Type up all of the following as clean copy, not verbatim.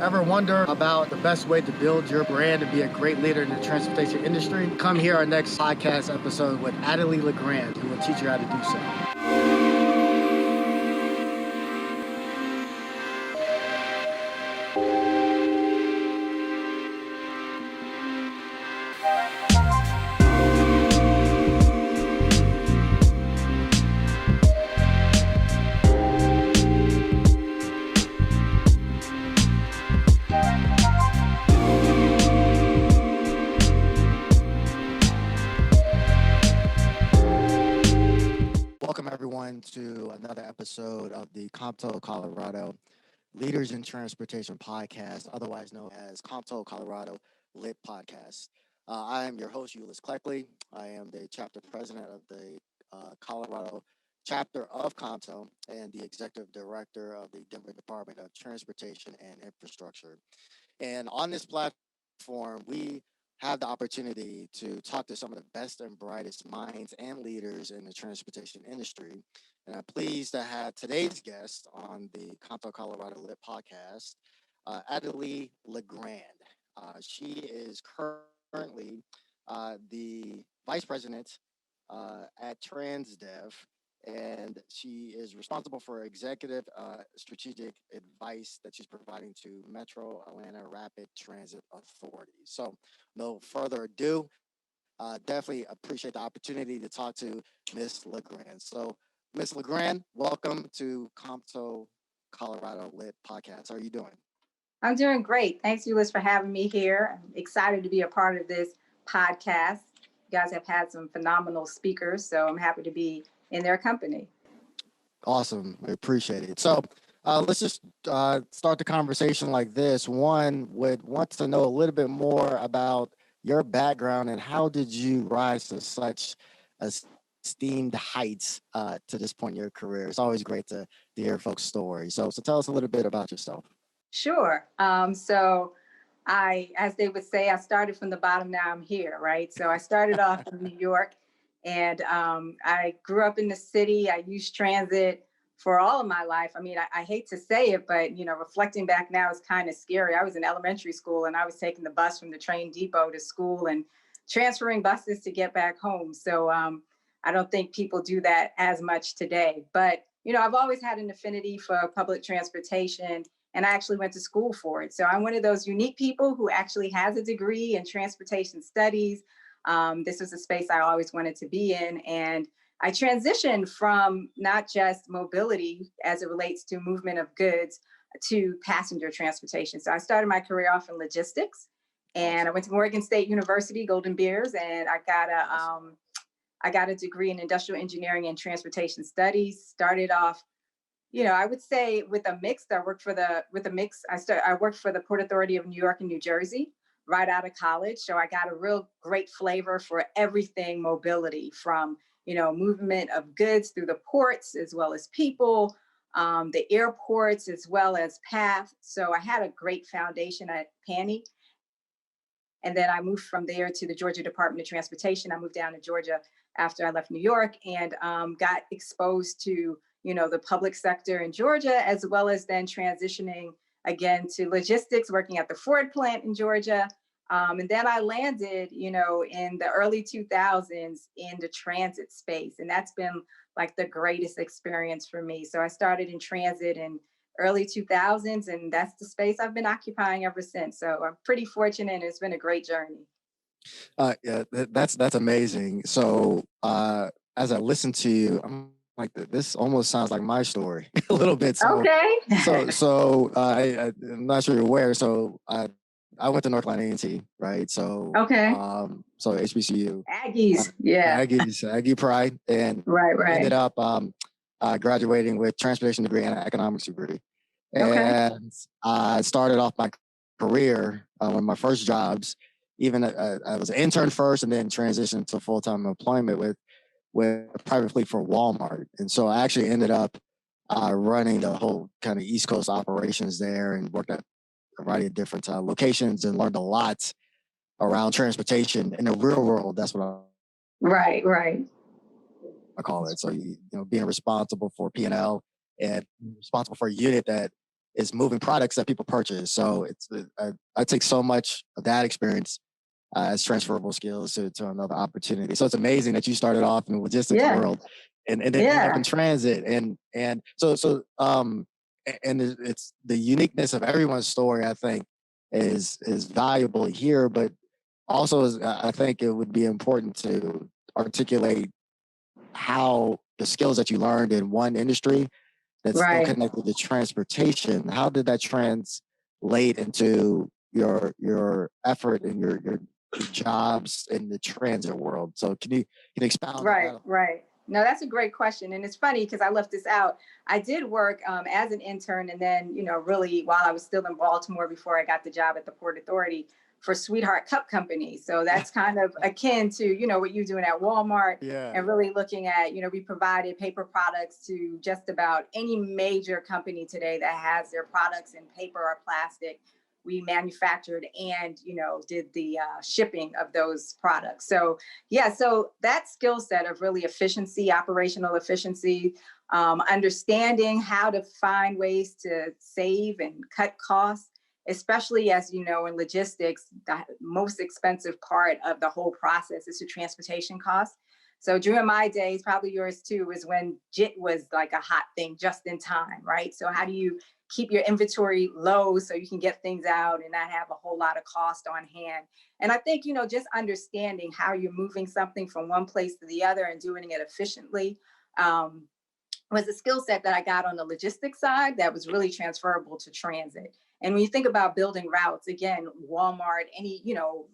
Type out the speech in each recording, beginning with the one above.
Ever wonder about the best way to build your brand and be a great leader in the transportation industry? Come hear our next podcast episode with Adelee Le Grand, who will teach you how to do so. Welcome, everyone, to another episode of the COMTO Colorado Leaders in Transportation podcast, otherwise known as COMTO Colorado Lit Podcast. I am your host, Eulois Cleckley. I am the chapter president of the Colorado chapter of COMTO and the executive director of the Denver Department of Transportation and Infrastructure. And on this platform, we have the opportunity to talk to some of the best and brightest minds and leaders in the transportation industry. And I'm pleased to have today's guest on the COMTO Colorado Lit podcast, Adelee Le Grand. She is currently the vice president at Transdev, and she is responsible for executive strategic advice that she's providing to Metro Atlanta Rapid Transit Authority. So, no further ado, definitely appreciate the opportunity to talk to Miss Le Grand. So, Miss Le Grand, welcome to COMTO Colorado Lit Podcast. How are you doing? I'm doing great. Thanks, Eulois, for having me here. I'm excited to be a part of this podcast. You guys have had some phenomenal speakers, so I'm happy to be in their company. Awesome. I appreciate it. So let's just start the conversation like this. One would want to know a little bit more about your background and how did you rise to such esteemed heights to this point in your career. It's always great to hear folks' stories. So tell us a little bit about yourself. Sure. So as they would say, I started from the bottom, now I'm here, right? So I started off in New York. And I grew up in the city. I used transit for all of my life. I mean, I hate to say it, but, reflecting back now is kind of scary. I was in elementary school and I was taking the bus from the train depot to school and transferring buses to get back home. So I don't think people do that as much today. But, I've always had an affinity for public transportation, and I actually went to school for it. So I'm one of those unique people who actually has a degree in transportation studies. This was a space I always wanted to be in. And I transitioned from not just mobility as it relates to movement of goods to passenger transportation. So I started my career off in logistics, and I went to Morgan State University, Golden Bears, and I got a degree in industrial engineering and transportation studies. Started off, I would say with a mix. I worked for the Port Authority of New York and New Jersey right out of college. So I got a real great flavor for everything mobility, from, movement of goods through the ports, as well as people, the airports, as well as path. So I had a great foundation at PANI. And then I moved from there to the Georgia Department of Transportation. I moved down to Georgia after I left New York, and got exposed to, the public sector in Georgia, as well as then transitioning again to logistics, working at the Ford plant in Georgia. And then I landed, in the early 2000s in the transit space. And that's been like the greatest experience for me. So I started in transit in early 2000s, and that's the space I've been occupying ever since. So I'm pretty fortunate, and it's been a great journey. Yeah, that's amazing. So as I listen to you, I'm like, this almost sounds like my story a little bit. So, okay. I'm not sure you're aware. So I went to North Carolina A&T, right? So okay. So HBCU, Aggies, yeah, Aggie Pride, and right. ended up graduating with transportation degree and an economics degree. Okay. And I started off my career, one of my first jobs. Even I was an intern first, and then transitioned to full-time employment with a private fleet for Walmart. And so I actually ended up running the whole kind of East Coast operations there, and worked at a variety of different locations, and learned a lot around transportation in the real world. That's what Right. I call it. So being responsible for P&L and responsible for a unit that is moving products that people purchase. So I take so much of that experience as transferable skills to another opportunity. So it's amazing that you started off in the logistics Yeah. world and then end up in Yeah. transit. And it's the uniqueness of everyone's story, I think, is valuable here, but also I think it would be important to articulate how the skills that you learned in one industry that's still Right. connected to transportation, how did that translate into your effort and your jobs in the transit world? So can you expound on Right, that? right. No, that's a great question. And it's funny because I left this out. I did work as an intern and then, really while I was still in Baltimore before I got the job at the Port Authority for Sweetheart Cup Company. So that's kind of akin to, what you're doing at Walmart Yeah. and really looking at, we provided paper products to just about any major company today that has their products in paper or plastic. We manufactured and, did the shipping of those products. So yeah, so that skill set of really efficiency, operational efficiency, understanding how to find ways to save and cut costs, especially as you know, in logistics, the most expensive part of the whole process is the transportation costs. So during my days, probably yours too, is when JIT was like a hot thing just in time, right? So how do you keep your inventory low so you can get things out and not have a whole lot of cost on hand? And I think, just understanding how you're moving something from one place to the other and doing it efficiently um, was a skill set that I got on the logistics side that was really transferable to transit. And when you think about building routes, again, Walmart, any,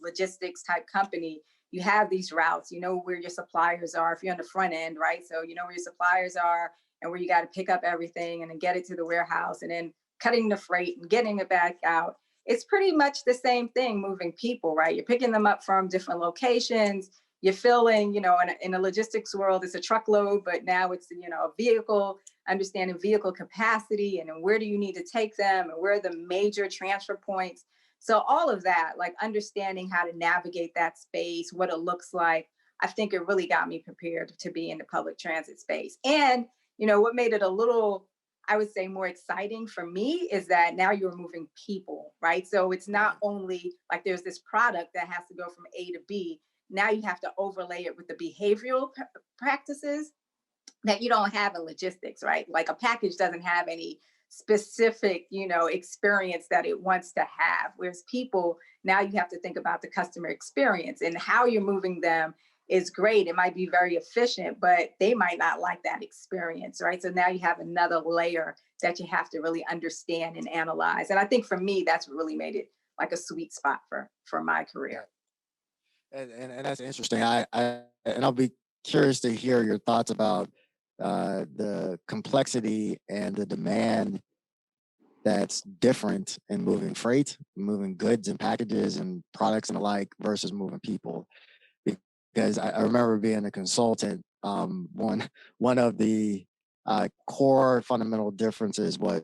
logistics type company, you have these routes, you know where your suppliers are if you're on the front end, right? So you know where your suppliers are and where you got to pick up everything and then get it to the warehouse and then cutting the freight and getting it back out. It's pretty much the same thing moving people, right? You're picking them up from different locations. You're filling, in a logistics world, it's a truckload, but now it's, a vehicle, understanding vehicle capacity and then where do you need to take them and where are the major transfer points. So all of that, like understanding how to navigate that space, what it looks like, I think it really got me prepared to be in the public transit space. And, what made it a little, I would say, more exciting for me is that now you're moving people, right? So it's not only like there's this product that has to go from A to B. Now you have to overlay it with the behavioral practices that you don't have in logistics, right? Like a package doesn't have any specific, experience that it wants to have. Whereas people, now you have to think about the customer experience and how you're moving them is great. It might be very efficient, but they might not like that experience, right? So now you have another layer that you have to really understand and analyze. And I think for me, that's what really made it like a sweet spot for my Yeah. career. And that's interesting. And I'll be curious to hear your thoughts about the complexity and the demand that's different in moving freight, moving goods and packages and products and the like versus moving people. Because I remember being a consultant. One of the core fundamental differences was,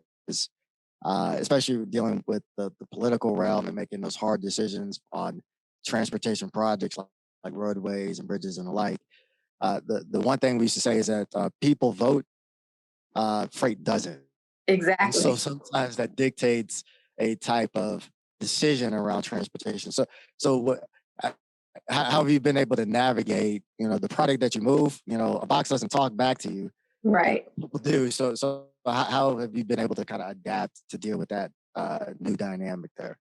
especially dealing with the political realm and making those hard decisions on transportation projects like roadways and bridges and the like. The one thing we used to say is that people vote, freight doesn't. And so Exactly. sometimes that dictates a type of decision around transportation. So what? uh, how have you been able to navigate? The product that you move. A box doesn't talk back to you. Right. People do. So how have you been able to kind of adapt to deal with that new dynamic there?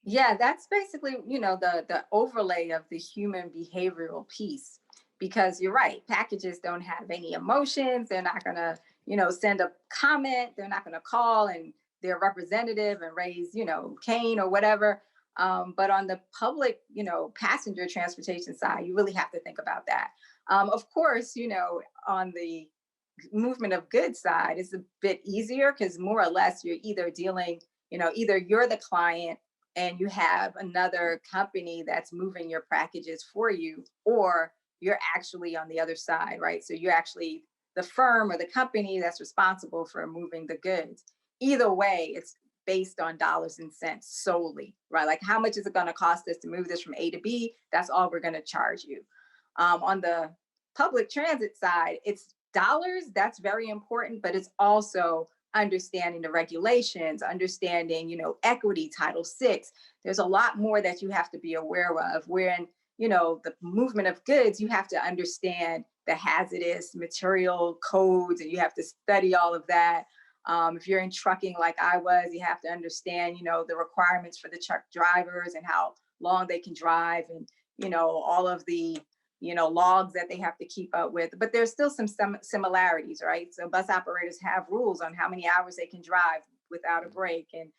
Yeah, that's basically, the overlay of the human behavioral piece. Because you're right, packages don't have any emotions. They're not gonna, send a comment. They're not gonna call and their representative and raise, cane or whatever. But on the public, passenger transportation side, you really have to think about that. Of course, on the movement of goods side, it's a bit easier because more or less you're either dealing, either you're the client and you have another company that's moving your packages for you, or you're actually on the other side, right? So you're actually the firm or the company that's responsible for moving the goods. Either way, it's based on dollars and cents solely, right? Like how much is it going to cost us to move this from A to B? That's all we're going to charge you. On the public transit side, it's dollars, that's very important, but it's also understanding the regulations, understanding, equity, Title VI. There's a lot more that you have to be aware of. Where in, the movement of goods, you have to understand the hazardous material codes and you have to study all of that. If you're in trucking like I was, you have to understand, the requirements for the truck drivers and how long they can drive and, all of the, logs that they have to keep up with. But there's still some similarities, right? So bus operators have rules on how many hours they can drive without a break. And,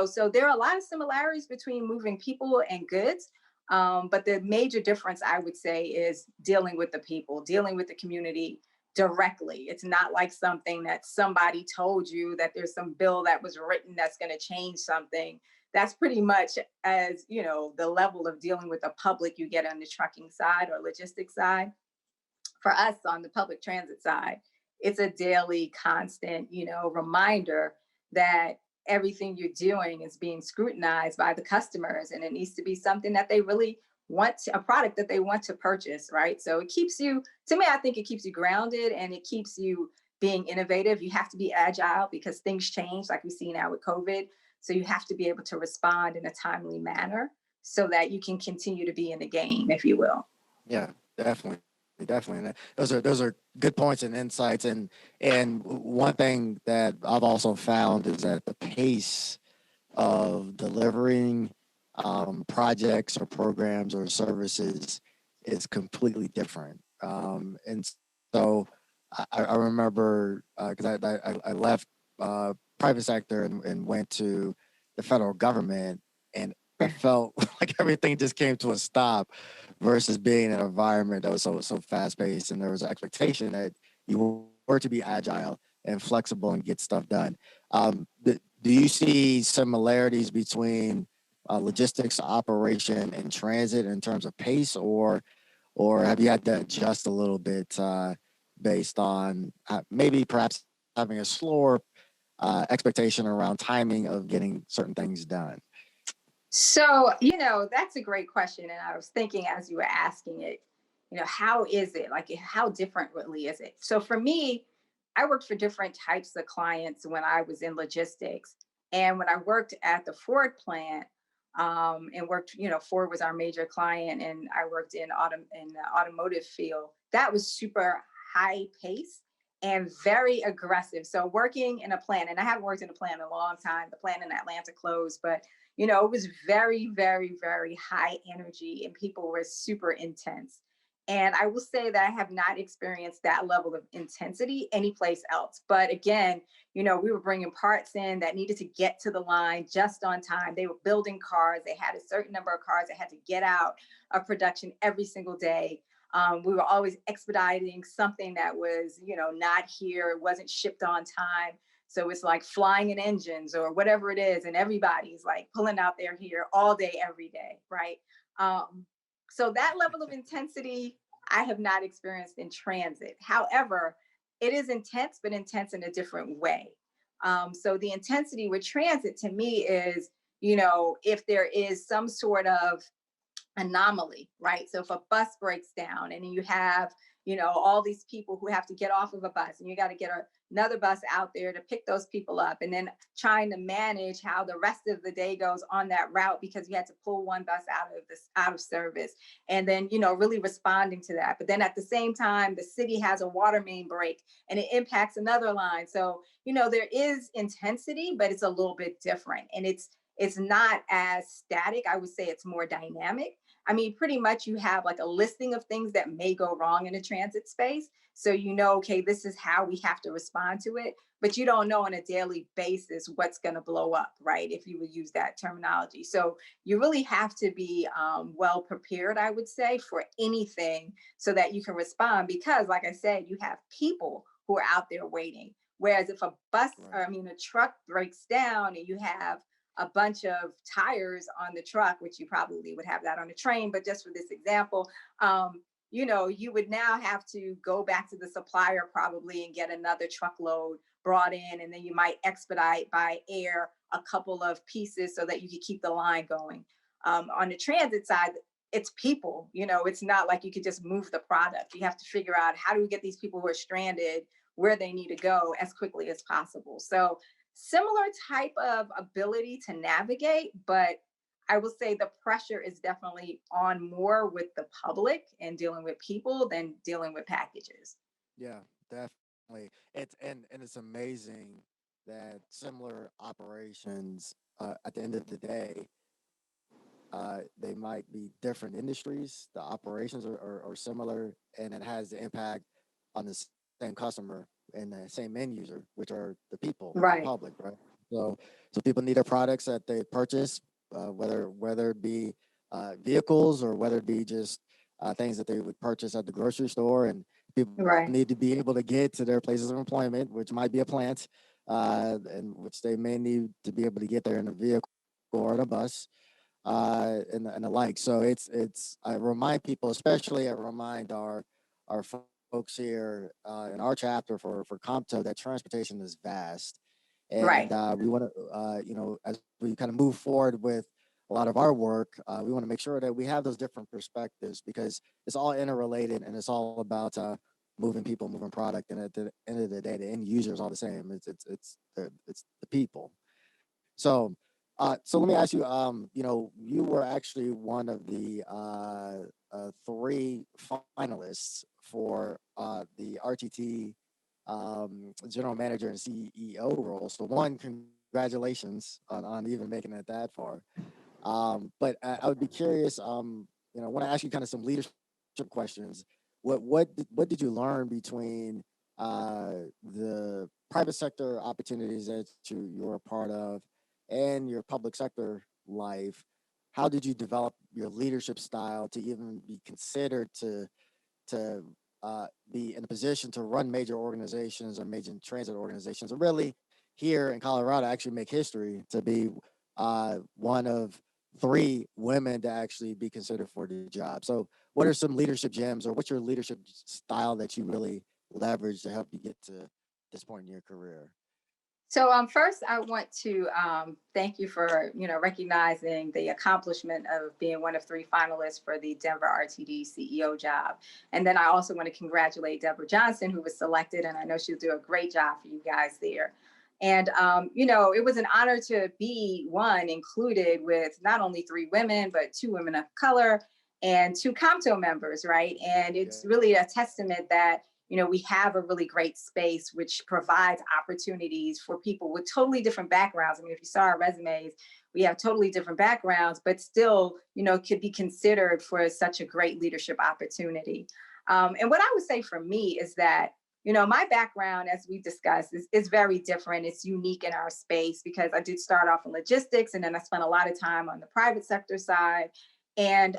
so there are a lot of similarities between moving people and goods. But the major difference, I would say, is dealing with the people, dealing with the community directly. It's not like something that somebody told you that there's some bill that was written that's going to change something. That's pretty much as, the level of dealing with the public you get on the trucking side or logistics side. For us on the public transit side, it's a daily constant, reminder that everything you're doing is being scrutinized by the customers and it needs to be something that they really want a product that they want to purchase, right? So it keeps you, to me, I think it keeps you grounded and it keeps you being innovative. You have to be agile because things change like we see now with COVID. So you have to be able to respond in a timely manner so that you can continue to be in the game, if you will. Yeah, definitely, definitely. And those are good points and insights. And one thing that I've also found is that the pace of delivering projects or programs or services is completely different. And so I remember because I left private sector and went to the federal government, and I felt like everything just came to a stop versus being in an environment that was so fast paced, and there was an expectation that you were to be agile and flexible and get stuff done. Do you see similarities between logistics, operation, and transit in terms of pace, or have you had to adjust a little bit based on maybe perhaps having a slower expectation around timing of getting certain things done? So, that's a great question. And I was thinking as you were asking it, how is it? Like, how different really is it? So, for me, I worked for different types of clients when I was in logistics. And when I worked at the Ford plant, and worked, Ford was our major client, and I worked in the automotive field. That was super high pace and very aggressive. So working in a plant, and I haven't worked in a plant in a long time. The plant in Atlanta closed, but it was very, very, very high energy and people were super intense. And I will say that I have not experienced that level of intensity anyplace else. But again, we were bringing parts in that needed to get to the line just on time. They were building cars. They had a certain number of cars that had to get out of production every single day. We were always expediting something that was, not here, it wasn't shipped on time. So it's like flying in engines or whatever it is. And everybody's like pulling out their hair all day, every day, right? So that level of intensity, I have not experienced in transit. However, it is intense, but intense in a different way. So the intensity with transit to me is, if there is some sort of anomaly, right? So if a bus breaks down and you have, all these people who have to get off of a bus and you got to get another bus out there to pick those people up and then trying to manage how the rest of the day goes on that route because you had to pull one bus out of service and then, really responding to that. But then at the same time, the city has a water main break and it impacts another line. So, there is intensity, but it's a little bit different and it's not as static. I would say it's more dynamic. I mean, pretty much you have like a listing of things that may go wrong in a transit space. So, okay, this is how we have to respond to it. But you don't know on a daily basis what's going to blow up, right? If you would use that terminology. So, you really have to be well prepared, I would say, for anything so that you can respond. Because, like I said, you have people who are out there waiting. Whereas if a a truck breaks down and you have a bunch of tires on the truck, which you probably would have that on a train, but just for this example, you would now have to go back to the supplier probably and get another truckload brought in, and then you might expedite by air a couple of pieces so that you could keep the line going. On the transit side, it's people, it's not like you could just move the product. You have to figure out how do we get these people who are stranded where they need to go as quickly as possible. So similar type of ability to navigate, but I will say the pressure is definitely on more with the public and dealing with people than dealing with packages. Yeah, definitely. And it's amazing that similar operations, at the end of the day, they might be different industries. The operations are similar, and it has the impact on the same customer and the same end user, which are the people, the Right. public, right? So, so people need their products that they purchase, whether it be vehicles or whether it be just things that they would purchase at the grocery store, and people need to Right. be able to get to their places of employment, which might be a plant, and which they may need to be able to get there in a vehicle or in a bus, and the like. So it's I remind people, especially I remind our folks here in our chapter for COMTO, that transportation is vast, and Right. we want to as we kind of move forward with a lot of our work, we want to make sure that we have those different perspectives because it's all interrelated and it's all about moving people, moving product, and at the end of the day, the end user is all the same. It's the people. So let me ask you. You were actually one of the three finalists for the RTT general manager and CEO role. So one, congratulations on even making it that far. But I would be curious. I want to ask you kind of some leadership questions. What did you learn between the private sector opportunities that you're a part of and your public sector life? How did you develop your leadership style to even be considered to be in a position to run major organizations or major transit organizations, or really here in Colorado actually make history to be one of three women to actually be considered for the job? So, what are some leadership gems, or what's your leadership style that you really leverage to help you get to this point in your career? So first, I want to thank you for recognizing the accomplishment of being one of three finalists for the Denver RTD CEO job, and then I also want to congratulate Deborah Johnson, who was selected, and I know she'll do a great job for you guys there. And it was an honor to be one included with not only three women but two women of color and two COMTO members, right? And it's Yeah, really a testament that we have a really great space which provides opportunities for people with totally different backgrounds. I mean, if you saw our resumes, we have totally different backgrounds, but still, could be considered for such a great leadership opportunity. And what I would say for me is that, my background, as we discussed, is very different. It's unique in our space because I did start off in logistics and then I spent a lot of time on the private sector side. And,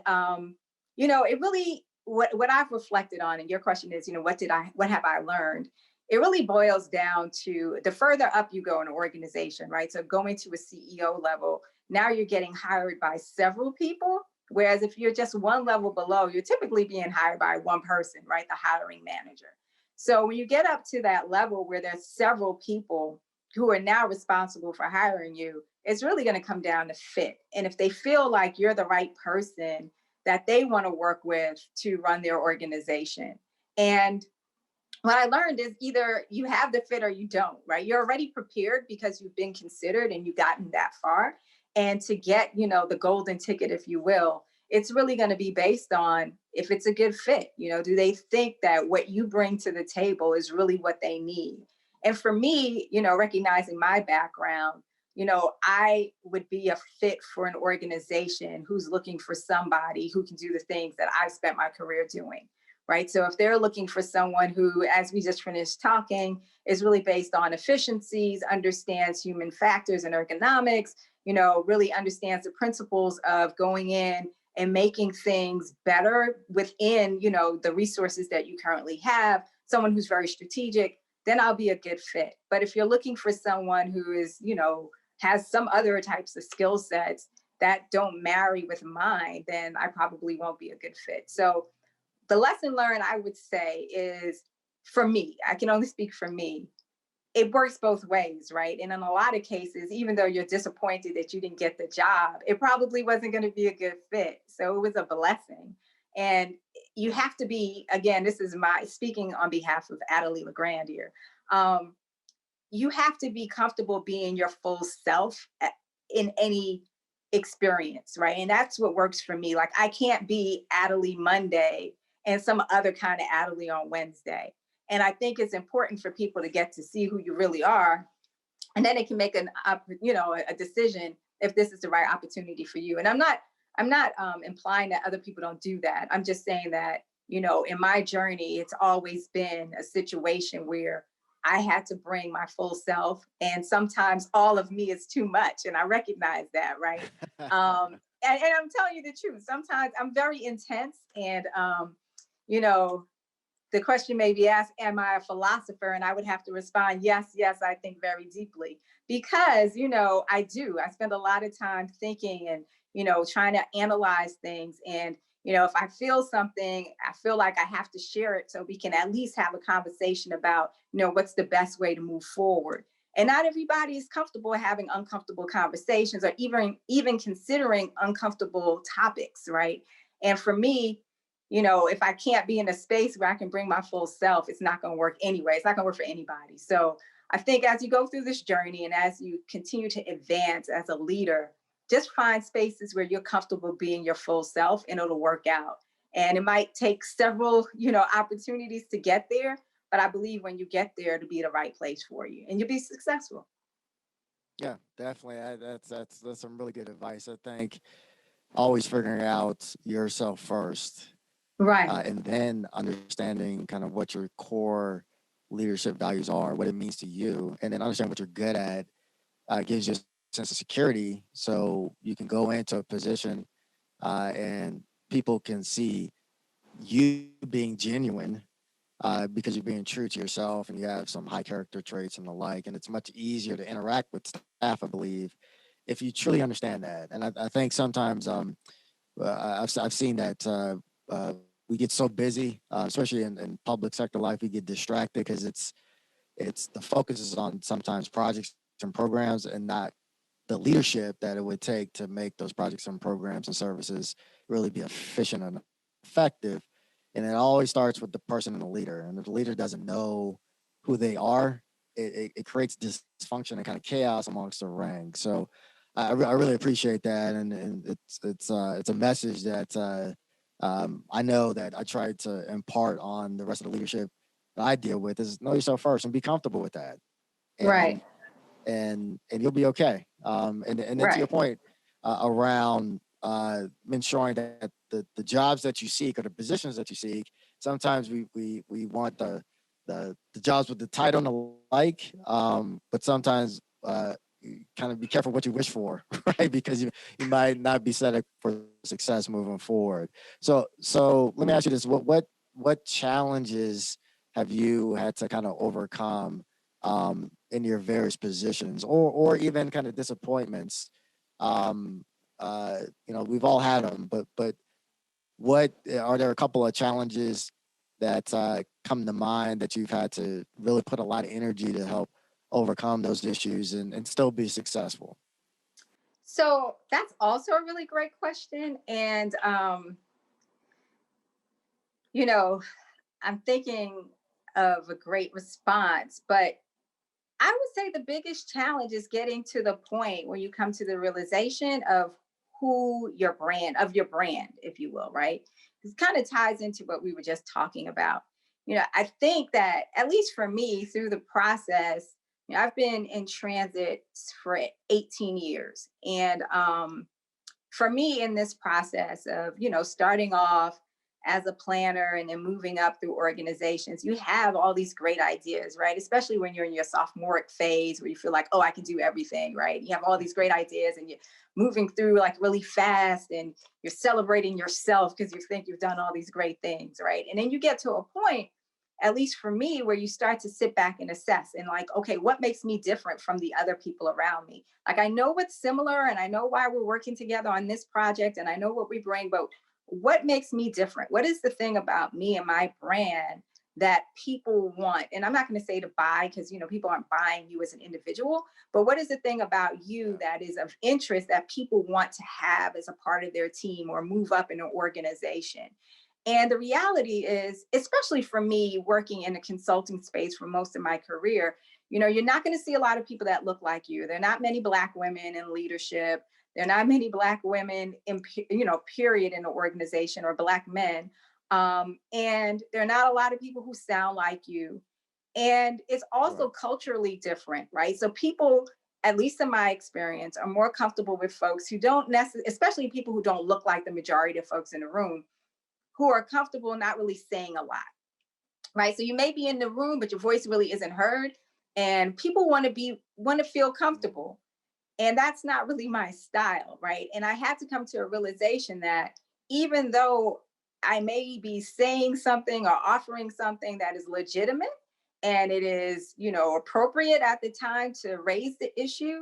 it really, what I've reflected on, and your question is, what have I learned? It really boils down to the further up you go in an organization, right? So going to a CEO level, now you're getting hired by several people. Whereas if you're just one level below, you're typically being hired by one person, right? The hiring manager. So when you get up to that level where there's several people who are now responsible for hiring you, it's really going to come down to fit. And if they feel like you're the right person that they want to work with to run their organization. And what I learned is either you have the fit or you don't, right? You're already prepared because you've been considered and you've gotten that far. And to get, the golden ticket, if you will, it's really going to be based on if it's a good fit. Do they think that what you bring to the table is really what they need? And for me, recognizing my background, I would be a fit for an organization who's looking for somebody who can do the things that I've spent my career doing, right? So if they're looking for someone who, as we just finished talking, is really based on efficiencies, understands human factors and ergonomics, really understands the principles of going in and making things better within, the resources that you currently have, someone who's very strategic, then I'll be a good fit. But if you're looking for someone who is, has some other types of skill sets that don't marry with mine, then I probably won't be a good fit. So the lesson learned, I would say, is for me, I can only speak for me. It works both ways, right? And in a lot of cases, even though you're disappointed that you didn't get the job, it probably wasn't going to be a good fit. So it was a blessing. And you have to be, again, this is my speaking on behalf of Adelee Le Grand here. Um, you have to be comfortable being your full self in any experience, right? And that's what works for me. Like I can't be Adelee Monday and some other kind of Adelee on Wednesday. And I think it's important for people to get to see who you really are, and then they can make a decision if this is the right opportunity for you. And I'm not implying that other people don't do that. I'm just saying that, in my journey, it's always been a situation where I had to bring my full self, and sometimes all of me is too much, and I recognize that, right? And I'm telling you the truth. Sometimes I'm very intense, and you know, the question may be asked, am I a philosopher? And I would have to respond, yes, yes, I think very deeply. Because, I do. I spend a lot of time thinking and, trying to analyze things. And, if I feel something, I feel like I have to share it so we can at least have a conversation about, what's the best way to move forward. And not everybody is comfortable having uncomfortable conversations, or even considering uncomfortable topics, right? And for me, if I can't be in a space where I can bring my full self, it's not going to work anyway. It's not going to work for anybody. So I think as you go through this journey and as you continue to advance as a leader, just find spaces where you're comfortable being your full self, and it'll work out. And it might take several, opportunities to get there. But I believe when you get there, to be the right place for you, and you'll be successful. Yeah, definitely. That's some really good advice. I think always figuring out yourself first, Right. and then understanding kind of what your core leadership values are, what it means to you, and then understand what you're good at, gives you a sense of security. So you can go into a position, and people can see you being genuine, because you're being true to yourself and you have some high character traits and the like. And it's much easier to interact with staff, I believe, if you truly understand that. And I think sometimes, I've seen that, we get so busy, especially in public sector life, we get distracted because it's the focus is on sometimes projects and programs and not the leadership that it would take to make those projects and programs and services really be efficient and effective. And it always starts with the person and the leader. And if the leader doesn't know who they are, it creates dysfunction and kind of chaos amongst the ranks. So I really appreciate that, and it's a message that, I know that I try to impart on the rest of the leadership that I deal with is know yourself first and be comfortable with that, and Right. and you'll be okay. And then to your Right. point, around, ensuring that the jobs that you seek or the positions that you seek, sometimes we want the jobs with the title and the like, but sometimes, you kind of be careful what you wish for, right? Because you might not be set up for success moving forward. So let me ask you this: what challenges have you had to kind of overcome, in your various positions, or even kind of disappointments? Um, we've all had them, but what are there a couple of challenges that, come to mind that you've had to really put a lot of energy to help overcome those issues and still be successful? So that's also a really great question. And, you know, I'm thinking of a great response, but I would say the biggest challenge is getting to the point where you come to the realization of your brand, if you will, right? This kind of ties into what we were just talking about. I think that at least for me, through the process, I've been in transit for 18 years. And for me, in this process of, starting off as a planner and then moving up through organizations, you have all these great ideas, right? Especially when you're in your sophomoric phase where you feel like, oh, I can do everything, right? You have all these great ideas and you're moving through like really fast, and you're celebrating yourself because you think you've done all these great things, right? And then you get to a point, at least for me, where you start to sit back and assess and like, okay, what makes me different from the other people around me? Like, I know what's similar and I know why we're working together on this project and I know what we bring, but what makes me different? What is the thing about me and my brand that people want? And I'm not going to say to buy, because people aren't buying you as an individual, but what is the thing about you that is of interest that people want to have as a part of their team or move up in an organization? And the reality is, especially for me working in a consulting space for most of my career, you're not going to see a lot of people that look like you. There are not many Black women in leadership. There are not many Black women in, period, in an organization, or Black men. And there are not a lot of people who sound like you. And it's also Right. culturally different, right? So people, at least in my experience, are more comfortable with folks who don't necessarily, especially people who don't look like the majority of folks in the room, who are comfortable not really saying a lot, right? So you may be in the room, but your voice really isn't heard, and people want to feel comfortable, and that's not really my style, right? And I had to come to a realization that even though I may be saying something or offering something that is legitimate, and it is, appropriate at the time to raise the issue,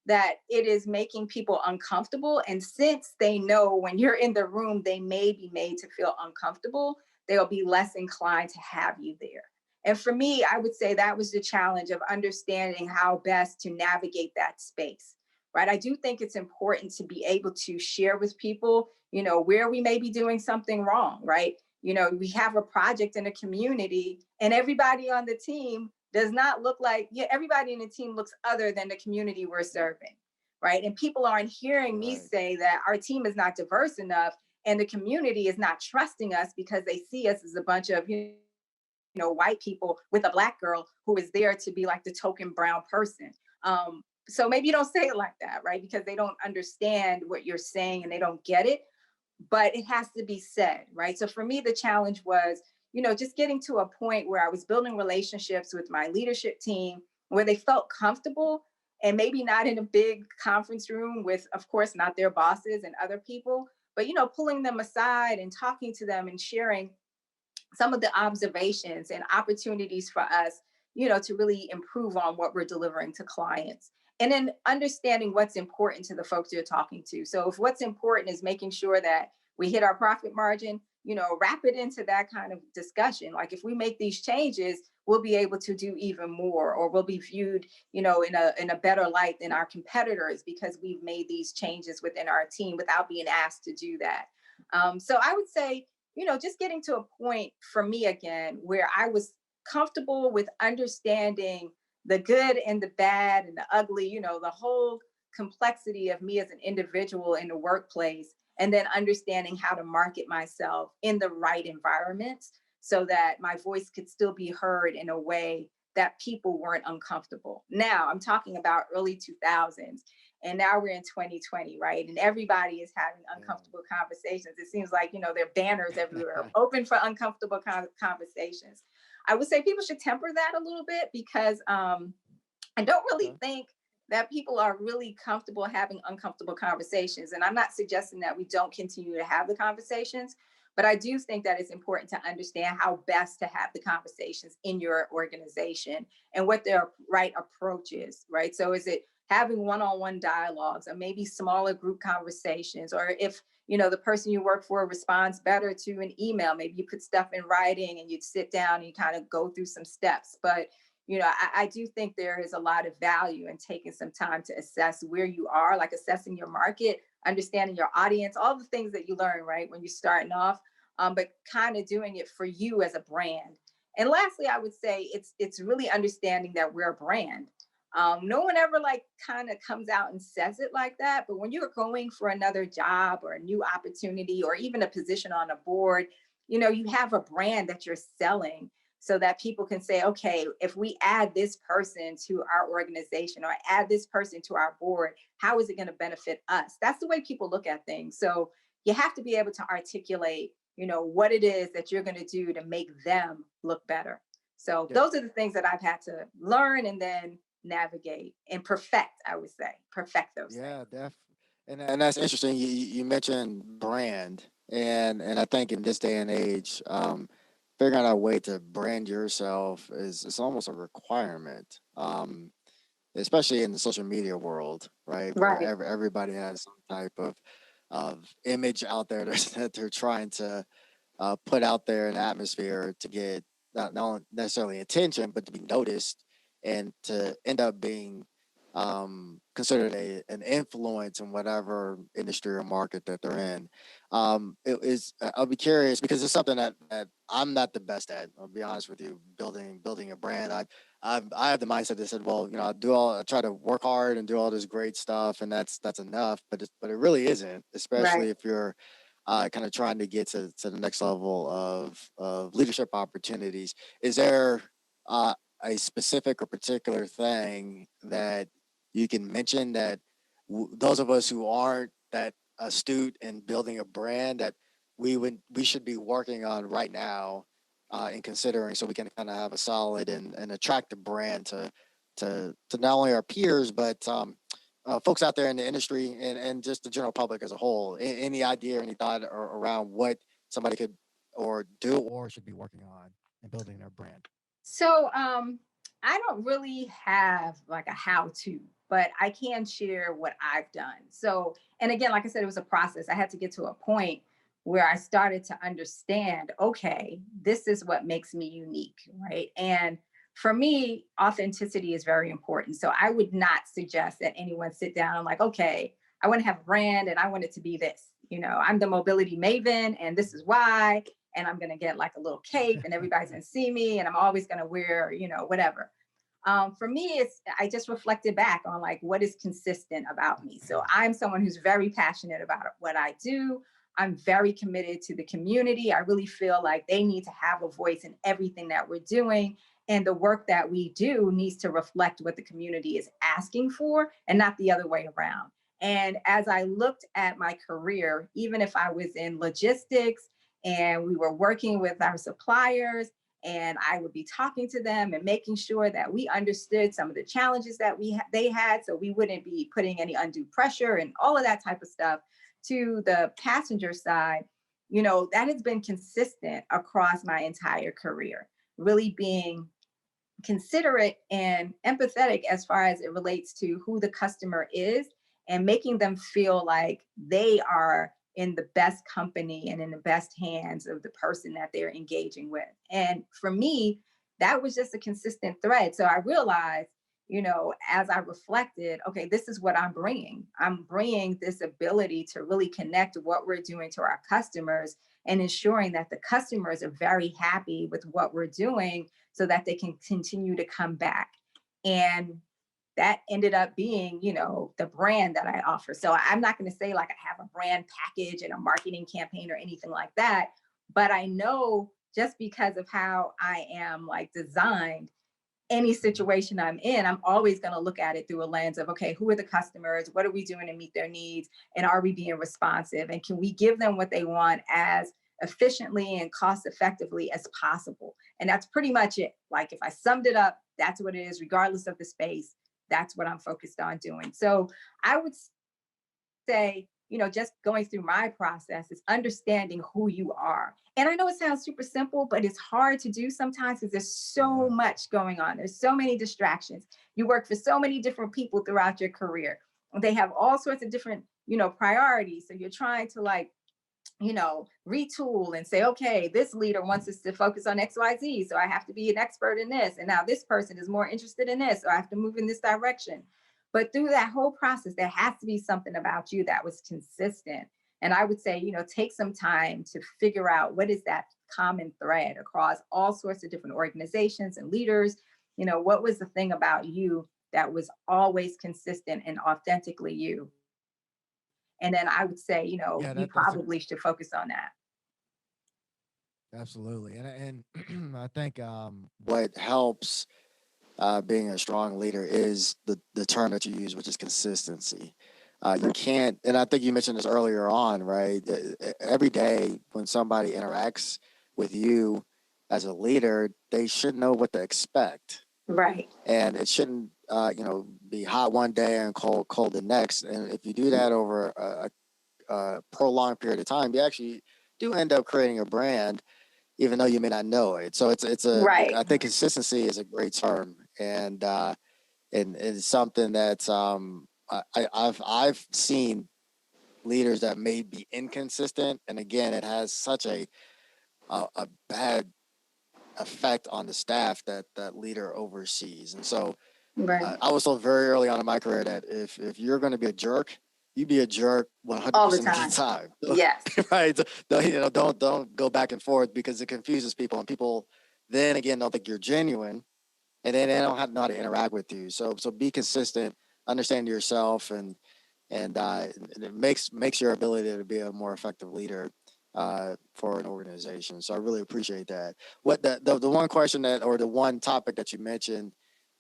that it is making people uncomfortable. And since they know when you're in the room, they may be made to feel uncomfortable, they'll be less inclined to have you there. And for me, I would say that was the challenge of understanding how best to navigate that space, right? I do think it's important to be able to share with people, where we may be doing something wrong, right? We have a project in a community, and everybody on the team does not look like, yeah, everybody in the team looks other than the community we're serving, right? And people aren't hearing me Right. say that our team is not diverse enough, and the community is not trusting us because they see us as a bunch of, white people with a Black girl who is there to be like the token brown person. So maybe you don't say it like that, right? Because they don't understand what you're saying and they don't get it, but it has to be said, right? So for me, the challenge was, just getting to a point where I was building relationships with my leadership team where they felt comfortable, and maybe not in a big conference room with, of course, not their bosses and other people, but, pulling them aside and talking to them and sharing some of the observations and opportunities for us, to really improve on what we're delivering to clients. And then understanding what's important to the folks you're talking to. So if what's important is making sure that we hit our profit margin, wrap it into that kind of discussion. Like if we make these changes, we'll be able to do even more, or we'll be viewed, in a better light than our competitors because we've made these changes within our team without being asked to do that. So I would say, just getting to a point for me again where I was comfortable with understanding the good and the bad and the ugly, the whole complexity of me as an individual in the workplace, and then understanding how to market myself in the right environments so that my voice could still be heard in a way that people weren't uncomfortable. Now, I'm talking about early 2000s, and now we're in 2020, right? And everybody is having uncomfortable conversations. It seems like, there are banners everywhere, Yeah. open for uncomfortable conversations. I would say people should temper that a little bit because I don't really Okay. think that people are really comfortable having uncomfortable conversations. And I'm not suggesting that we don't continue to have the conversations, but I do think that it's important to understand how best to have the conversations in your organization and what their right approach is, right? So is it having one-on-one dialogues, or maybe smaller group conversations, or if the person you work for responds better to an email, maybe you put stuff in writing and you'd sit down and you kind of go through some steps. But I do think there is a lot of value in taking some time to assess where you are, like assessing your market, understanding your audience, all the things that you learn, right, when you're starting off, but kind of doing it for you as a brand. And lastly, I would say it's really understanding that we're a brand. No one ever like kind of comes out and says it like that, but when you're going for another job or a new opportunity or even a position on a board, you have a brand that you're selling so that people can say, okay, if we add this person to our organization or add this person to our board, how is it going to benefit us? That's the way people look at things. So you have to be able to articulate, what it is that you're going to do to make them look better. So Yeah. those are the things that I've had to learn and then navigate and perfect, I would say, perfect those things. Yeah, and that's interesting. You mentioned brand, and I think in this day and age, figuring out a way to brand yourself is it's almost a requirement. Especially in the social media world, right, where Right. everybody has some type of image out there that they're trying to put out there in the atmosphere to get not necessarily attention, but to be noticed and to end up being considered an influence in whatever industry or market that they're in. I'll be curious because it's something that I'm not the best at. I'll be honest with you. Building a brand. I have the mindset that said, well, I try to work hard and do all this great stuff, and that's enough. But it really isn't, especially Right. if you're kind of trying to get to the next level of leadership opportunities. Is there a specific or particular thing that you can mention that those of us who aren't that astute in building a brand that we should be working on right now and considering so we can kind of have a solid and attractive brand to not only our peers but folks out there in the industry and just the general public as a whole. Any idea or any thought around what somebody could or do or should be working on in building their brand? So I don't really have like a how to, but I can share what I've done. So, and again, like I said, it was a process. I had to get to a point where I started to understand, okay, this is what makes me unique, right? And for me, authenticity is very important. So I would not suggest that anyone sit down and like, okay, I want to have a brand and I want it to be this. I'm the mobility maven and this is why, and I'm going to get like a little cape and everybody's going to see me and I'm always going to wear, whatever. For me, I just reflected back on like what is consistent about me. So I'm someone who's very passionate about what I do. I'm very committed to the community. I really feel like they need to have a voice in everything that we're doing. And the work that we do needs to reflect what the community is asking for and not the other way around. And as I looked at my career, even if I was in logistics and we were working with our suppliers, and I would be talking to them and making sure that we understood some of the challenges that they had, so we wouldn't be putting any undue pressure and all of that type of stuff. To the passenger side, that has been consistent across my entire career, really being considerate and empathetic as far as it relates to who the customer is and making them feel like they are in the best company and in the best hands of the person that they're engaging with. And for me, that was just a consistent thread. So I realized, as I reflected, okay, this is what I'm bringing. I'm bringing this ability to really connect what we're doing to our customers and ensuring that the customers are very happy with what we're doing so that they can continue to come back. And that ended up being, the brand that I offer. So I'm not going to say like I have a brand package and a marketing campaign or anything like that, but I know just because of how I am like designed, any situation I'm in, I'm always going to look at it through a lens of, okay, who are the customers? What are we doing to meet their needs? And are we being responsive? And can we give them what they want as efficiently and cost effectively as possible? And that's pretty much it. Like if I summed it up, that's what it is, regardless of the space. That's what I'm focused on doing. So I would say, just going through my process is understanding who you are. And I know it sounds super simple, but it's hard to do sometimes because there's so Yeah. much going on. There's so many distractions. You work for so many different people throughout your career. They have all sorts of different, priorities. So you're trying to like retool and say, okay, this leader wants us to focus on XYZ. So I have to be an expert in this. And now this person is more interested in this. So I have to move in this direction. But through that whole process, there has to be something about you that was consistent. And I would say, take some time to figure out what is that common thread across all sorts of different organizations and leaders. What was the thing about you that was always consistent and authentically you? And then I would say, Yeah, you that's probably should focus on that. absolutely. And I think what helps being a strong leader is the term that you use, which is consistency. You can't, and I think you mentioned this earlier on, right? Every day when somebody interacts with you as a leader, they should know what to expect, Right. and it shouldn't, be hot one day and cold the next. And if you do that over a prolonged period of time, you actually do end up creating a brand even though you may not know it. So Right. I think consistency is a great term, and it's something that I've seen leaders that may be inconsistent, and again, it has such a bad effect on the staff that that leader oversees. And so, Right. I was told very early on in my career that if you're going to be a jerk, you be a jerk All the 100% of the time. time. Yes. Right? Don't go back and forth because it confuses people, and people then again don't think you're genuine, and then they don't know how to interact with you. So be consistent, understand yourself, and it makes your ability to be a more effective leader for an organization. So I really appreciate that. What the one question that, or the one topic that you mentioned,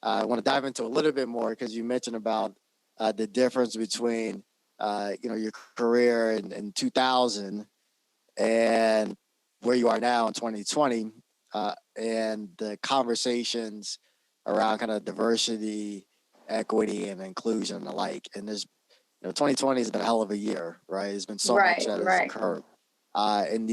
I want to dive into a little bit more because you mentioned about the difference between your career in 2000 and where you are now in 2020, and the conversations around kind of diversity, equity, and inclusion and the like. And there's 2020 has been a hell of a year, right? There's been so much Right. that has Right. occurred, and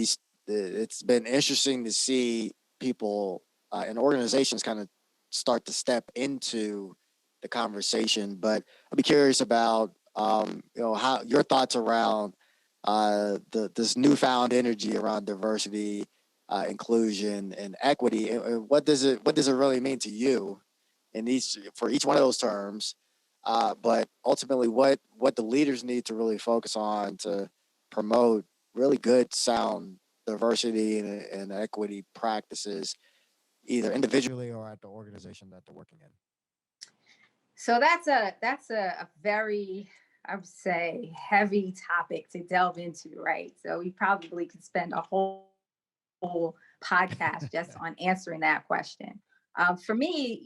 it's been interesting to see people and organizations kind of start to step into the conversation. But I'd be curious about how your thoughts around this newfound energy around diversity, inclusion, and equity. And what does it really mean to you in each for each one of those terms? But ultimately, what the leaders need to really focus on to promote really good, sound diversity and equity practices, either individually or at the organization that they're working in. So that's a very, I would say, heavy topic to delve into, right? So we probably could spend a whole podcast just on answering that question. For me,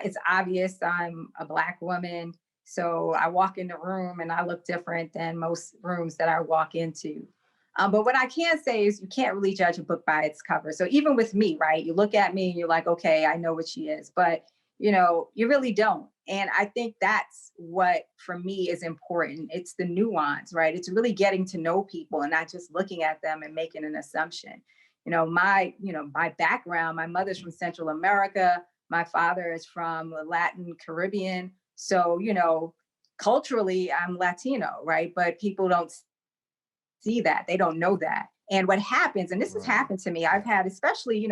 it's obvious I'm a Black woman. So I walk in the room and I look different than most rooms that I walk into. But what I can say is you can't really judge a book by its cover. So even with me, right? You look at me and you're like, okay, I know what she is. But you really don't. And I think that's what for me is important. It's the nuance, right? It's really getting to know people and not just looking at them and making an assumption. My background, my mother's from Central America, my father is from the Latin Caribbean. So, culturally I'm Latino, right? But people don't see that. They don't know that. And what happens, and this has Right. happened to me, I've had, especially,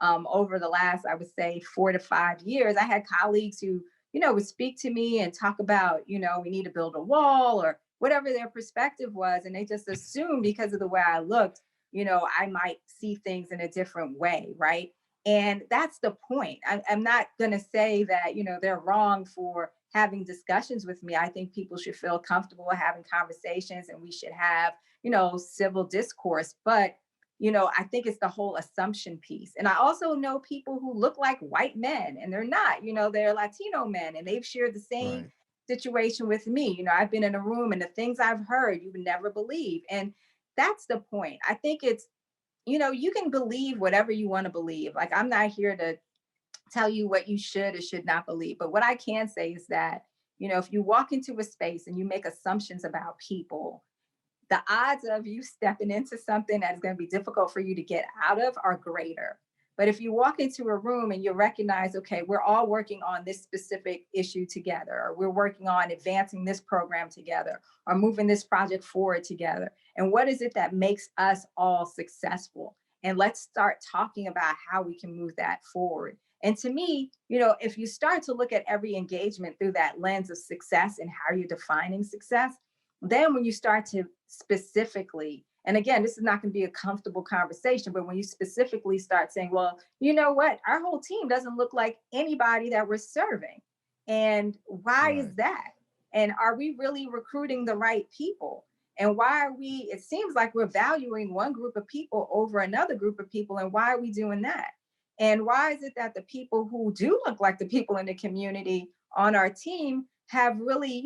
over the last, I would say, 4 to 5 years, I had colleagues who, would speak to me and talk about, we need to build a wall or whatever their perspective was. And they just assumed because of the way I looked, I might see things in a different way. Right. And that's the point. I'm not going to say that, they're wrong for having discussions with me. I think people should feel comfortable having conversations and we should have civil discourse. But, I think it's the whole assumption piece. And I also know people who look like white men and they're not, they're Latino men and they've shared the same Right. situation with me. I've been in a room and the things I've heard, you would never believe. And that's the point. I think it's, you can believe whatever you want to believe. Like, I'm not here to tell you what you should or should not believe. But what I can say is that, if you walk into a space and you make assumptions about people, the odds of you stepping into something that is going to be difficult for you to get out of are greater. But if you walk into a room and you recognize, okay, we're all working on this specific issue together, or we're working on advancing this program together, or moving this project forward together. And what is it that makes us all successful? And let's start talking about how we can move that forward. And to me, if you start to look at every engagement through that lens of success and how you're defining success, then when you start to specifically, and again, this is not going to be a comfortable conversation, but when you specifically start saying, well, you know what, our whole team doesn't look like anybody that we're serving. And why is Right. that? And are we really recruiting the right people? And why are we, it seems like we're valuing one group of people over another group of people. And why are we doing that? And why is it that the people who do look like the people in the community on our team have really,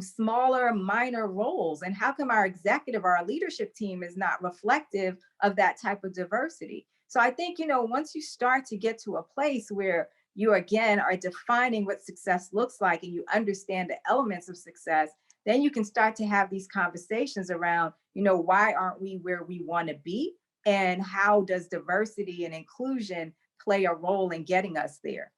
smaller, minor roles? And how come our executive, our leadership team is not reflective of that type of diversity? So I think, once you start to get to a place where you again are defining what success looks like and you understand the elements of success, then you can start to have these conversations around, why aren't we where we want to be? And how does diversity and inclusion play a role in getting us there?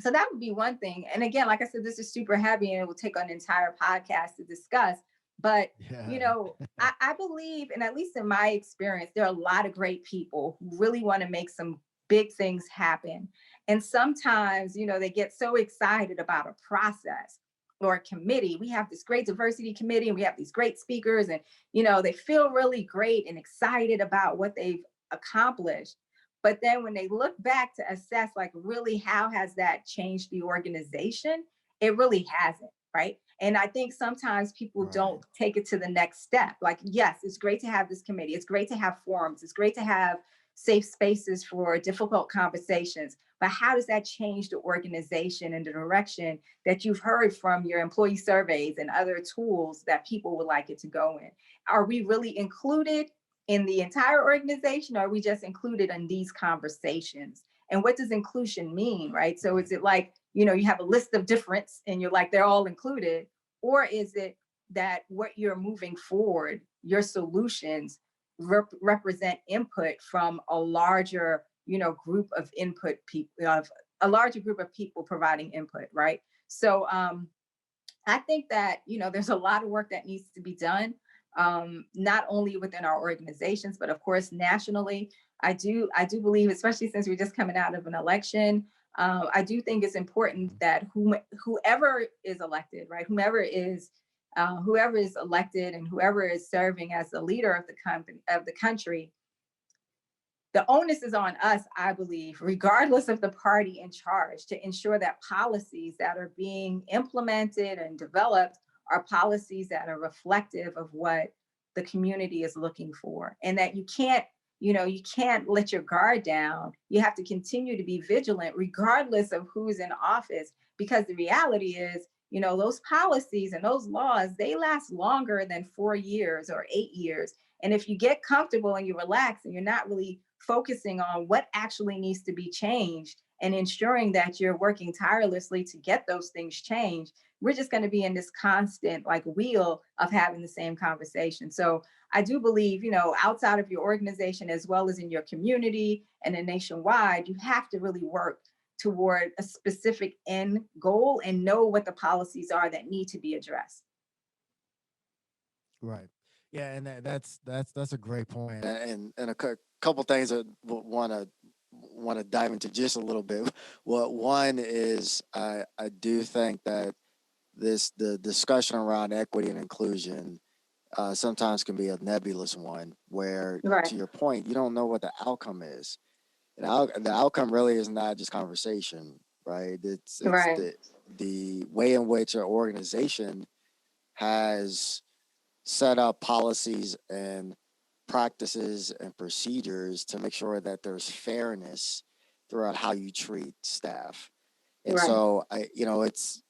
So that would be one thing. And again, like I said, this is super heavy and it will take an entire podcast to discuss. But, Yeah. I believe, and at least in my experience, there are a lot of great people who really want to make some big things happen. And sometimes, they get so excited about a process or a committee. We have this great diversity committee and we have these great speakers, and, they feel really great and excited about what they've accomplished. But then when they look back to assess, like, really, how has that changed the organization? It really hasn't, right? And I think sometimes people Right. don't take it to the next step. Like, yes, it's great to have this committee. It's great to have forums. It's great to have safe spaces for difficult conversations. But how does that change the organization and the direction that you've heard from your employee surveys and other tools that people would like it to go in? Are we really included in the entire organization, or are we just included in these conversations? And what does inclusion mean, right? So is Right. it like, you have a list of difference and you're like, they're all included? Or is it that what you're moving forward, your solutions represent input from a larger, group of input people, of a larger group of people providing input, right? So I think that, there's a lot of work that needs to be done, not only within our organizations, but of course, nationally. I do believe, especially since we're just coming out of an election, I do think it's important that whoever is elected, right, whoever is elected and whoever is serving as the leader of the country, the onus is on us, I believe, regardless of the party in charge, to ensure that policies that are being implemented and developed are policies that are reflective of what the community is looking for. And that you can't let your guard down. You have to continue to be vigilant regardless of who's in office, because the reality is, those policies and those laws, they last longer than 4 years or 8 years. And if you get comfortable and you relax and you're not really focusing on what actually needs to be changed and ensuring that you're working tirelessly to get those things changed, we're just going to be in this constant, like, wheel of having the same conversation. So I do believe, outside of your organization as well as in your community and then nationwide, you have to really work toward a specific end goal and know what the policies are that need to be addressed. Right. Yeah, and that's a great point. And couple things that want to dive into just a little bit. Well, one is I do think that the discussion around equity and inclusion sometimes can be a nebulous one, where Right, to your point, you don't know what the outcome is. The outcome really is not just conversation, right? It's right, the way in which an organization has set up policies and practices and procedures to make sure that there's fairness throughout how you treat staff. And right. so it's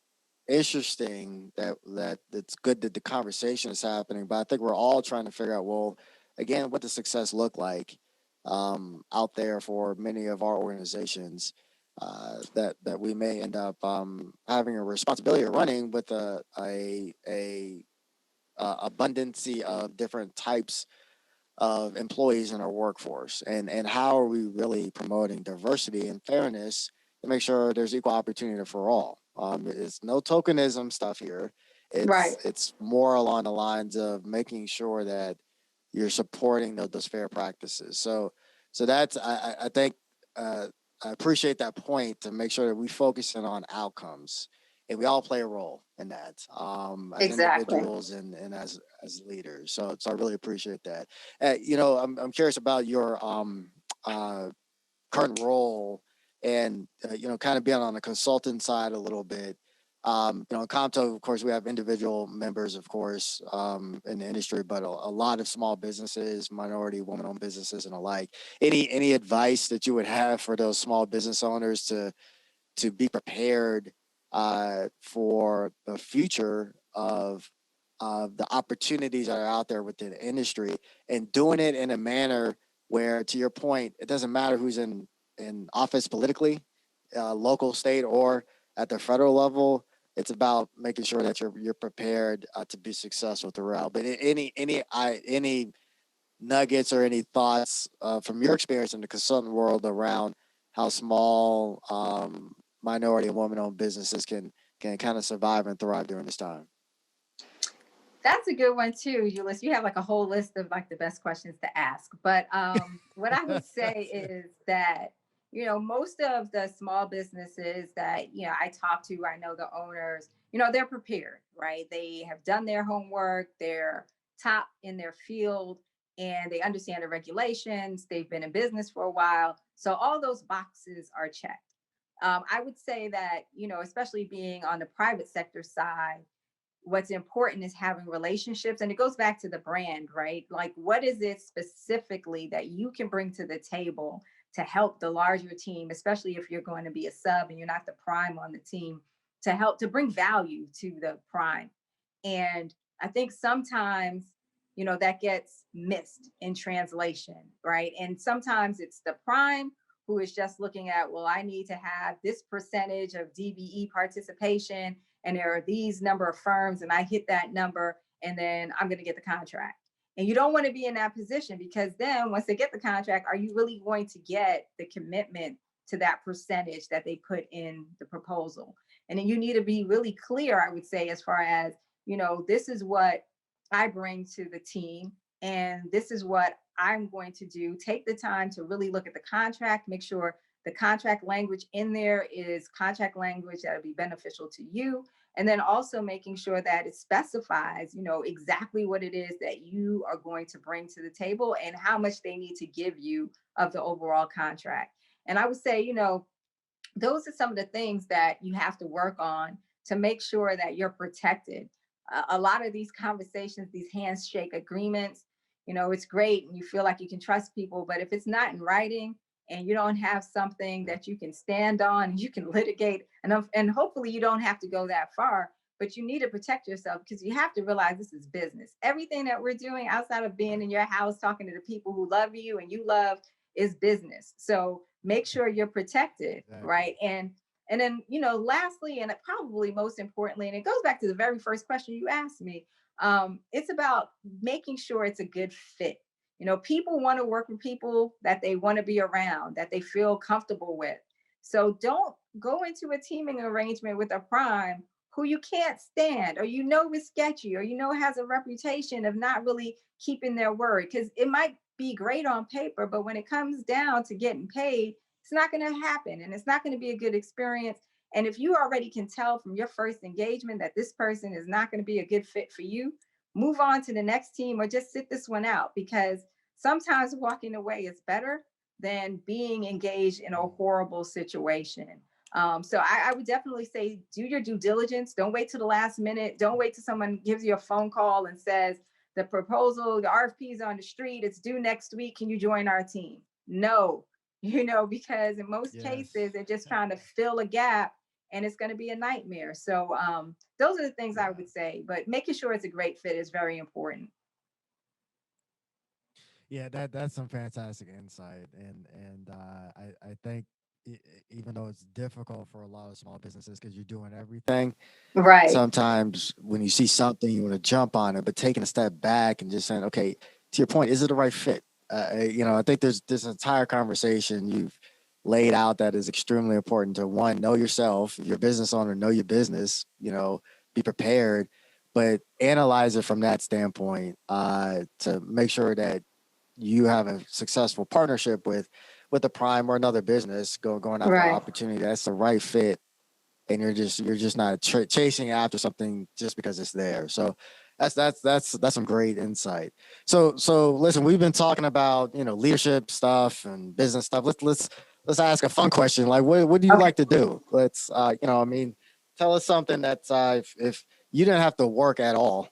interesting that it's good that the conversation is happening, but I think we're all trying to figure out, well, again, what does success look like out there for many of our organizations that we may end up having a responsibility of running with a abundancy of different types of employees in our workforce, and how are we really promoting diversity and fairness to make sure there's equal opportunity for all. It's no tokenism stuff here. Right. It's more along the lines of making sure that you're supporting those fair practices. So that's I think uh, I appreciate that point, to make sure that we focus in on outcomes, and we all play a role in that, as Exactly. individuals and as leaders. So I really appreciate that. I'm curious about your uh, current role, and kind of being on the consultant side a little bit. In COMTO, of course, we have individual members, of course, in the industry, but a lot of small businesses, minority, woman-owned businesses, and alike. Any advice that you would have for those small business owners to be prepared for the future of the opportunities that are out there within the industry, and doing it in a manner where, to your point, it doesn't matter who's in office politically, local, state, or at the federal level. It's about making sure that you're prepared to be successful throughout. But any nuggets or any thoughts from your experience in the consultant world around how small minority and woman-owned businesses can kind of survive and thrive during this time? That's a good one too, Eulois. You have like a whole list of like the best questions to ask. But what I would say is that, most of the small businesses that, I talk to, I know the owners, they're prepared, right? They have done their homework, they're top in their field, and they understand the regulations. They've been in business for a while. So all those boxes are checked. I would say that, especially being on the private sector side, what's important is having relationships, and it goes back to the brand, right? Like, what is it specifically that you can bring to the table to help the larger team, especially if you're going to be a sub and you're not the prime on the team, to help to bring value to the prime. And I think sometimes, that gets missed in translation, right? And sometimes it's the prime who is just looking at, well, I need to have this percentage of DBE participation, and there are these number of firms, and I hit that number, and then I'm going to get the contract. And you don't want to be in that position, because then once they get the contract, are you really going to get the commitment to that percentage that they put in the proposal? And then you need to be really clear, I would say, as far as, this is what I bring to the team, and this is what I'm going to do. Take the time to really look at the contract, make sure the contract language in there is contract language that will be beneficial to you. And then also making sure that it specifies, exactly what it is that you are going to bring to the table and how much they need to give you of the overall contract. And I would say, those are some of the things that you have to work on to make sure that you're protected. A lot of these conversations, these handshake agreements, it's great and you feel like you can trust people, but if it's not in writing and you don't have something that you can stand on, you can litigate, and hopefully you don't have to go that far, but you need to protect yourself, because you have to realize this is business. Everything that we're doing outside of being in your house talking to the people who love you and you love is business. So make sure you're protected, exactly. Right? And then, lastly, and probably most importantly, and it goes back to the very first question you asked me, it's about making sure it's a good fit. People want to work with people that they want to be around, that they feel comfortable with. So don't go into a teaming arrangement with a prime who you can't stand, or is sketchy, or has a reputation of not really keeping their word, because it might be great on paper, but when it comes down to getting paid, it's not going to happen, and it's not going to be a good experience. And if you already can tell from your first engagement that this person is not going to be a good fit for you, move on to the next team or just sit this one out, because sometimes walking away is better than being engaged in a horrible situation. So I would definitely say do your due diligence. Don't wait till the last minute. Don't wait till someone gives you a phone call and says, the proposal, the RFP is on the street, it's due next week, can you join our team? No, because in most cases, they're just trying to fill a gap, and it's going to be a nightmare. So those are the things I would say, but making sure it's a great fit is very important. Yeah, that's some fantastic insight, and I think even though it's difficult for a lot of small businesses because you're doing everything, right? Sometimes when you see something, you want to jump on it, but taking a step back and just saying, okay, to your point, is it the right fit? I think there's this entire conversation you've laid out that is extremely important to, one, know yourself, your business owner, know your business, be prepared, but analyze it from that standpoint to make sure that you have a successful partnership with a prime or another business going after an opportunity that's the right fit, and you're just not chasing after something just because it's there. So that's some great insight. So listen, we've been talking about leadership stuff and business stuff. Let's ask a fun question. Like, what do you like to do? Let's tell us something that's if you didn't have to work at all,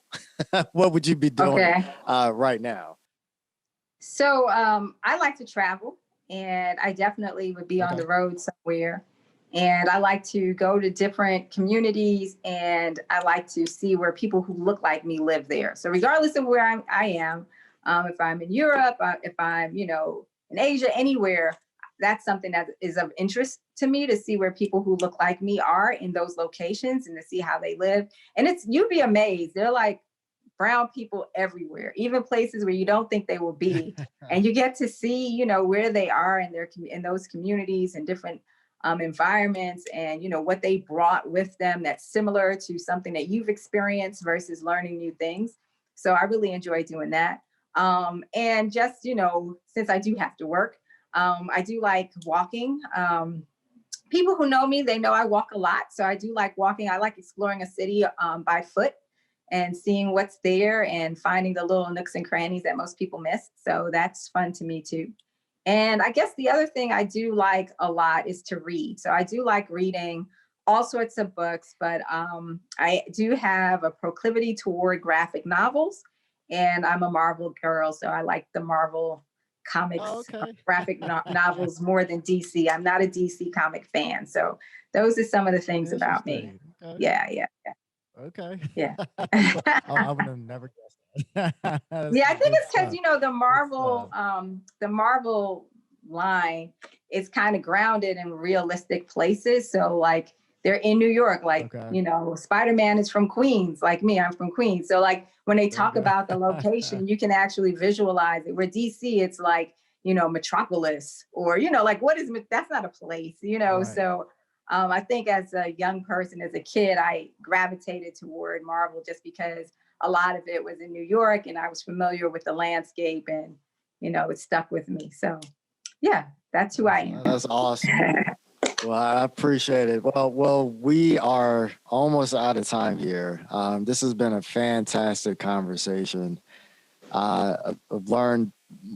what would you be doing right now? So I like to travel, and I definitely would be on the road somewhere. And I like to go to different communities, and I like to see where people who look like me live there. So regardless of where I am, if I'm in Europe, if I'm in Asia, anywhere, that's something that is of interest to me, to see where people who look like me are in those locations and to see how they live. And you'd be amazed. They're like brown people everywhere, even places where you don't think they will be. And you get to see, where they are in those communities and different environments, and, what they brought with them that's similar to something that you've experienced versus learning new things. So I really enjoy doing that. And just, since I do have to work, I do like walking. People who know me, they know I walk a lot. So I do like walking. I like exploring a city by foot and seeing what's there and finding the little nooks and crannies that most people miss. So that's fun to me too. And I guess the other thing I do like a lot is to read. So I do like reading all sorts of books, but I do have a proclivity toward graphic novels, and I'm a Marvel girl. So I like the Marvel comics, Oh, okay. graphic novels more than DC. I'm not a DC comic fan. So those are some of the things about me. Okay. Yeah. Okay. Yeah. I would have never guessed that. Yeah, I think Good it's because stuff. the Marvel line is kind of grounded in realistic places. So like they're in New York, like Okay. Spider-Man is from Queens, like me, I'm from Queens. So like when they There you talk go. about the location, you can actually visualize it. Where DC, it's like, Metropolis, or like that's not a place, Right. So I think as a young person, as a kid, I gravitated toward Marvel just because a lot of it was in New York and I was familiar with the landscape, and, it stuck with me. So yeah, that's who I am. That's awesome. Well, I appreciate it. Well, we are almost out of time here. This has been a fantastic conversation. I've learned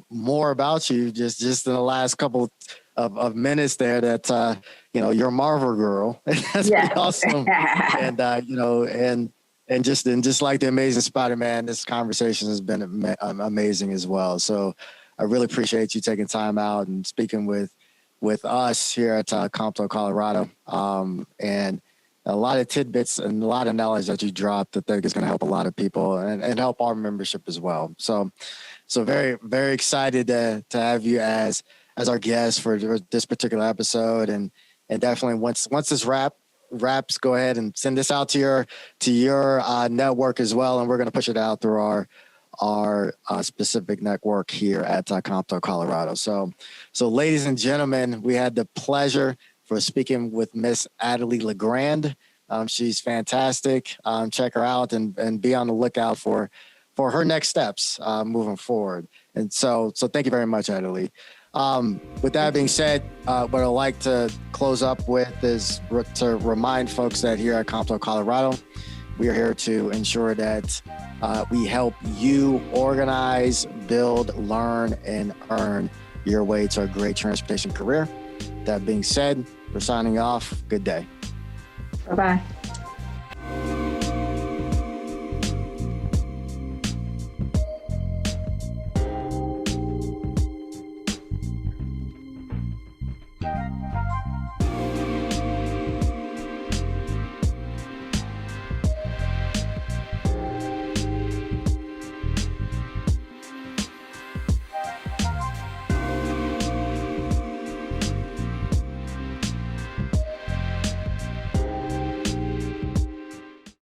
more about you just in the last couple of minutes there. That you're a Marvel girl. That's pretty awesome. And and just like the Amazing Spider-Man, this conversation has been amazing as well. So I really appreciate you taking time out and speaking with us here at COMTO Colorado, and a lot of tidbits and a lot of knowledge that you dropped that I think is going to help a lot of people and help our membership as well. So very, very excited to have you as our guest for this particular episode, and definitely once this wraps, go ahead and send this out to your network as well, and we're going to push it out through our specific network here at COMTO Colorado. So ladies and gentlemen, we had the pleasure for speaking with Miss Adelee Le Grand. She's fantastic. Check her out and be on the lookout for her next steps moving forward. And so thank you very much, Adelee. With that being said, what I'd like to close up with is to remind folks that here at COMTO Colorado, we are here to ensure that we help you organize, build, learn, and earn your way to a great transportation career. That being said, we're signing off. Good day. Bye-bye.